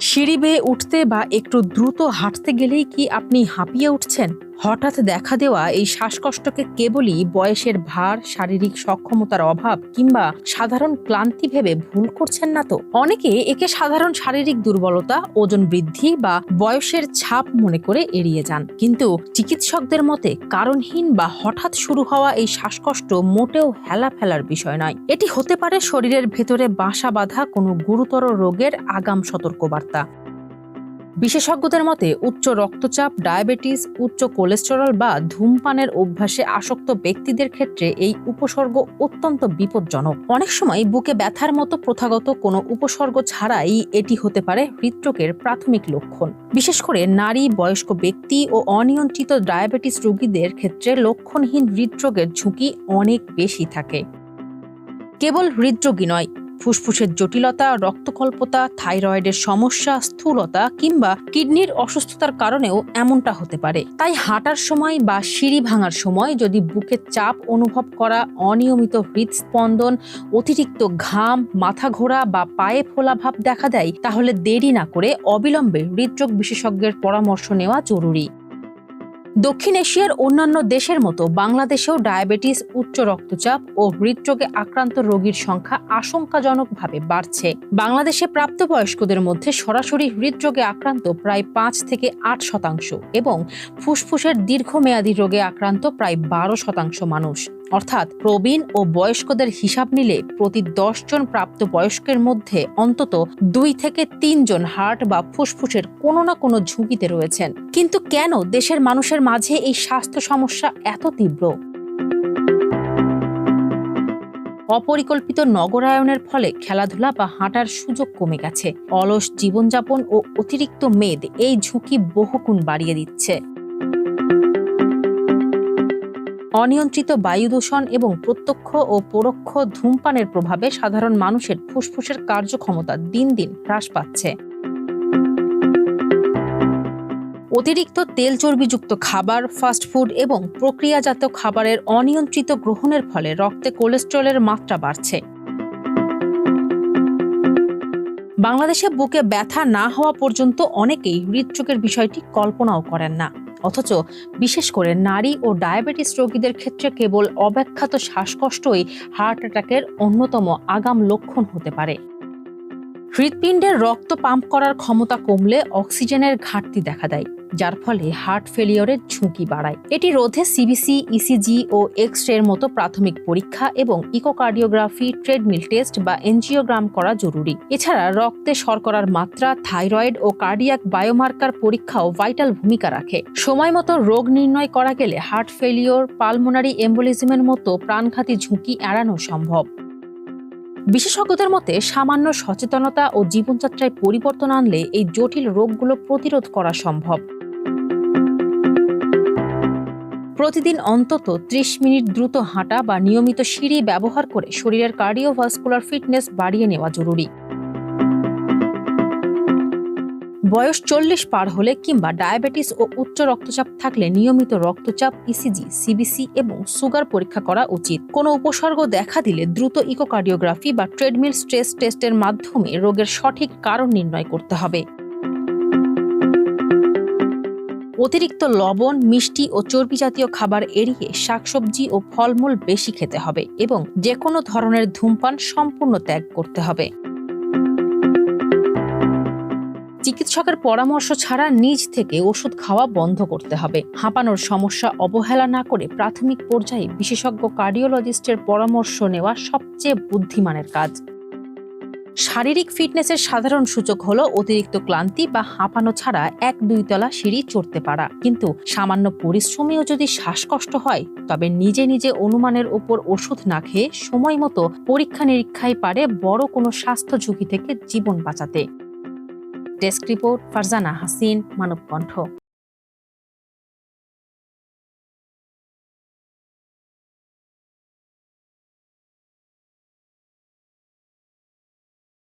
সিঁড়ি বেয়ে উঠতে বা একটু দ্রুত হাঁটতে গেলেই কি আপনি হাঁপিয়ে উঠছেন? হঠাৎ দেখা দেওয়া এই শ্বাসকষ্টকে কেবলই বয়সের ভার, শারীরিক সক্ষমতার অভাব কিংবা সাধারণ ক্লান্তি ভেবে ভুল করছেন না তো? অনেকে একে সাধারণ শারীরিক দুর্বলতা, ওজন বৃদ্ধি বা বয়সের ছাপ মনে করে এড়িয়ে যান। কিন্তু চিকিৎসকদের মতে কারণহীন বা হঠাৎ শুরু হওয়া এই শ্বাসকষ্ট মোটেও হেলা ফেলার বিষয় নয়। এটি হতে পারে শরীরের ভেতরে বাসা বাঁধা কোনো গুরুতর রোগের আগাম সতর্কবার্তা। বিশেষজ্ঞদের মতে উচ্চ রক্তচাপ, ডায়াবেটিস, উচ্চ কোলেস্টেরল বা ধূমপানের অভ্যাসে আসক্ত ব্যক্তিদের ক্ষেত্রে এই উপসর্গ অত্যন্ত বিপজ্জনক। অনেক সময় বুকে ব্যথার মতো প্রথাগত কোনো উপসর্গ ছাড়াই এটি হতে পারে হৃদরোগের প্রাথমিক লক্ষণ। বিশেষ করে নারী, বয়স্ক ব্যক্তি ও অনিয়ন্ত্রিত ডায়াবেটিস রোগীদের ক্ষেত্রে লক্ষণহীন হৃদরোগের ঝুঁকি অনেক বেশি থাকে। কেবল হৃদরোগী নয়, ফুসফুসের জটিলতা, রক্তকল্পতা, থাইরয়েডের সমস্যা, স্থূলতা কিংবা কিডনির অসুস্থতার কারণেও এমনটা হতে পারে। তাই হাঁটার সময় বা সিঁড়ি ভাঙার সময় যদি বুকে চাপ অনুভব করা, অনিয়মিত হৃদস্পন্দন, অতিরিক্ত ঘাম, মাথা ঘোরা বা পায়ে ফোলা ভাব দেখা দেয়, তাহলে দেরি না করে অবিলম্বে হৃদরোগ বিশেষজ্ঞের পরামর্শ নেওয়া জরুরি। দক্ষিণ এশিয়ার অন্যান্য দেশের মতো বাংলাদেশেও ডায়াবেটিস, উচ্চ রক্তচাপ ও হৃদরোগে আক্রান্ত রোগীর সংখ্যা আশঙ্কাজনকভাবে বাড়ছে। বাংলাদেশে প্রাপ্তবয়স্কদের মধ্যে সরাসরি হৃদরোগে আক্রান্ত প্রায় 5 থেকে 8% এবং ফুসফুসের দীর্ঘমেয়াদী রোগে আক্রান্ত প্রায় 12% মানুষ। অর্থাৎ প্রবীণ ও বয়স্কদের হিসাব নিলে প্রতি 10 জন প্রাপ্তবয়স্কের মধ্যে অন্তত 2 থেকে 3 জন হার্ট বা ফুসফুসের কোনো না কোনো ঝুঁকিতে রয়েছেন। কিন্তু কেন দেশের মানুষের মাঝে এই স্বাস্থ্য সমস্যা এত তীব্র? অপরিকল্পিত নগরায়নের ফলে খেলাধুলা বা হাঁটার সুযোগ কমে গেছে। অলস জীবনযাপন ও অতিরিক্ত মেদ এই ঝুঁকি বহুগুণ বাড়িয়ে দিচ্ছে। অনিয়ন্ত্রিত বায়ু দূষণ এবং প্রত্যক্ষ ও পরোক্ষ ধূমপানের প্রভাবে সাধারণ মানুষের ফুসফুসের কার্যক্ষমতা দিন দিন হ্রাস পাচ্ছে। অতিরিক্ত তেল চর্বিযুক্ত খাবার, ফাস্টফুড এবং প্রক্রিয়াজাত খাবারের অনিয়ন্ত্রিত গ্রহণের ফলে রক্তে কোলেস্টেরলের মাত্রা বাড়ছে। বাংলাদেশে বুকে ব্যথা না হওয়া পর্যন্ত অনেকেই হৃদরোগের বিষয়টি কল্পনাও করেন না। অথচ বিশেষ করে নারী ও ডায়াবেটিস রোগীদের ক্ষেত্রে কেবল অব্যাখ্যাত শ্বাসকষ্টই হার্ট অ্যাটাকের অন্যতম আগাম লক্ষণ হতে পারে। হৃৎপিণ্ডের রক্ত পাম্প করার ক্ষমতা কমলে অক্সিজেনের ঘাটতি দেখা দেয়, যার ফলে হার্ট ফেলিওরের ঝুঁকি বাড়ায়। এটি রোধে সিবিসি, ইসিজি ও এক্স-রের মতো প্রাথমিক পরীক্ষা এবং ইকোকার্ডিওগ্রাফি, ট্রেডমিল টেস্ট বা এনজিওগ্রাম করা জরুরি। এছাড়া রক্তে শর্করার মাত্রা, থাইরয়েড ও কার্ডিয়াক বায়োমার্কার পরীক্ষাও ভাইটাল ভূমিকা রাখে। সময় মতো রোগ নির্ণয় করা গেলে হার্ট ফেলিওর, পালমোনারি এম্বোলিজমের মতো প্রাণঘাতী ঝুঁকি এড়ানো সম্ভব। বিশেষজ্ঞদের মতে সামান্য সচেতনতা ও জীবনযাত্রায় পরিবর্তন আনলে এই জটিল রোগগুলো প্রতিরোধ করা সম্ভব। প্রতিদিন অন্তত 30 মিনিট দ্রুত হাঁটা বা নিয়মিত সিঁড়ি ব্যবহার করে শরীরের কার্ডিওভাস্কুলার ফিটনেস বাড়িয়ে নেওয়া জরুরি। বয়স 40 পার হলে কিংবা ডায়াবেটিস ও উচ্চ রক্তচাপ থাকলে নিয়মিত রক্তচাপ, ইসিজি, সিবিসি এবং সুগার পরীক্ষা করা উচিত। কোনো উপসর্গ দেখা দিলে দ্রুত ইকোকার্ডিওগ্রাফি বা ট্রেডমিল স্ট্রেস টেস্টের মাধ্যমে রোগের সঠিক কারণ নির্ণয় করতে হবে। অতিরিক্ত লবণ, মিষ্টি ও চর্বি জাতীয় খাবার এড়িয়ে শাকসবজি ও ফলমূল বেশি খেতে হবে এবং যে কোনো ধরনের ধূমপান সম্পূর্ণ ত্যাগ করতে হবে। চিকিৎসকের পরামর্শ ছাড়া নিজ থেকে ওষুধ খাওয়া বন্ধ করতে হবে। হাঁপানোর সমস্যা অবহেলা না করে প্রাথমিক পর্যায়ে বিশেষজ্ঞ কার্ডিওলজিস্টের পরামর্শ নেওয়া সবচেয়ে বুদ্ধিমানের কাজ। শারীরিক ফিটনেসের সাধারণ সূচক হলো অতিরিক্ত ক্লান্তি বা হাঁপানো ছাড়া 1-2 তলা সিঁড়ি চড়তে পারা। কিন্তু সামান্য পরিশ্রমেও যদি শ্বাসকষ্ট হয়, তবে নিজে নিজে অনুমানের উপর ওষুধ না খেয়ে সময় মতো পরীক্ষা নিরীক্ষায় পারে বড় কোনো স্বাস্থ্য ঝুঁকি থেকে জীবন বাঁচাতে। Desk report, Farzana Hasin, Manabkantha.